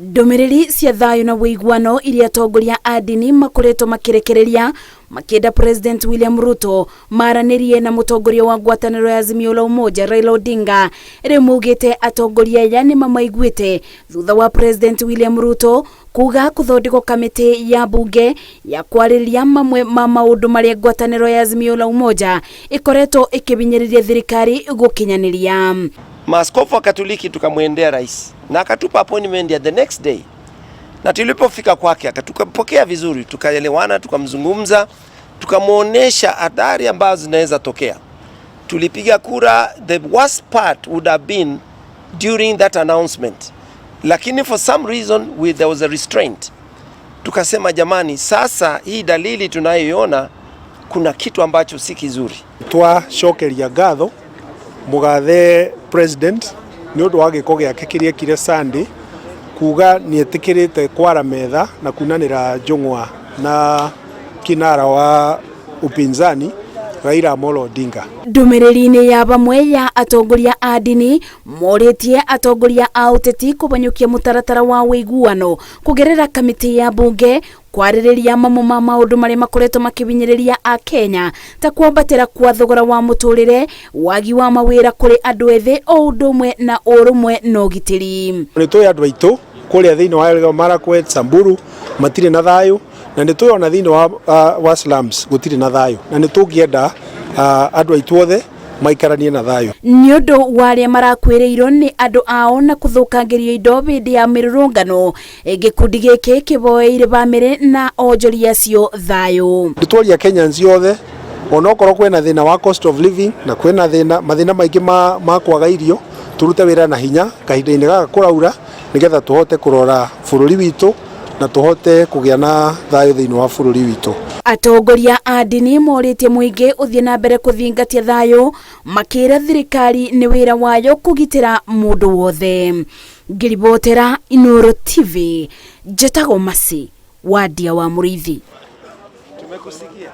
Ndomereri cia thayũ na wĩiguano iria atongoria a ndini makoretwo makirekereria makĩenda President William Ruto maranĩrie na mũtongoria wa ngwatanĩro ya Azimio la Umoja Raila Odinga rĩu maugĩte atongoria aya nĩ mamaiguĩte thutha wa President William Ruto kuga kũthondekwo kamĩtĩ ya bunge ya kwarĩrĩria mamwe ma maũndũ marĩa ngwatanĩro ya Azimio la Umoja ĩkoretwo ĩkĩbinyĩrĩria thirikari gũkinyanĩria. Maaskofu wa Katoliki tukamwendea rais na akatupa appointment ya the next day, na tulipofika kwake akatupokea vizuri, tukaelewana, tukamzungumza, tukamuonesha adhari ambazo zinaweza tokea. Tulipiga kura. The worst part would have been during that announcement, lakini for some reason there was a restraint. Tukasema jamani, sasa hii dalili tunayoiona kuna kitu ambacho si kizuri. Twacokeria ngatho mugathe president ni undu wa giko giake kiria kire Sunday kuga ni etikirite kwara metha na kunanira njung'wa na kinara wa upinzani Raila Amolo Odinga. Ndumiriri-ini ya bamwe ya atongoria a ndini moritie atongoria a uteti kubanyukia mutaratara wa wĩiguano kugerera kamĩtĩ ya bunge kwarĩrĩria mamwe ma maũndũ marĩa makoretwo makibinyĩrĩria a Kenya ta kwambatĩra kwa thogora wa mũtũrĩre, wagi wa mawĩra kũrĩ andũ ethĩ o ũndũ ũmwe na ũrũmwe na ũgitĩri. Nĩ andũ aitũ kũrĩa thĩinĩ wa Elgeyo Marakwet, Samburu matirĩ na thayũ, na nĩ twĩona thĩinĩ wa slums gũtirĩ na thayũ, na nĩ tũngĩenda andũ aitũ othe maikaranie na thayũ. Nĩ ũndũ wa arĩa marakwĩrĩirwo nĩ andũ ao na kũthũkangĩrio indo hĩndĩ ya mĩrũrũngano, gĩkundi gĩkĩ kĩboeire bamĩrĩ na onjoria cio thayũ. Tũtwaria Kenyans othe onokorwo kwĩna thĩna wa cost of living na kwĩna mathĩna maingĩ ma kwaga irio, turute wĩra na hinya kahinda-inĩ gaka kũraura nĩgetha tũhote kũrora bũrũri witũ na tũhote kũgĩa na thayũ thĩinĩ wa bũrũri witũ. Atongoria a ndini morĩtie mũingĩ ũthiĩ na mbere kũthingatia thayũ, makĩra thirikari nĩ wĩra wayo kũgitĩra mũndũ wothe. Ngĩribotera Inooro TV, njĩtagwo Masi wa Ndia wa Mũrĩithi. Tumekusikia.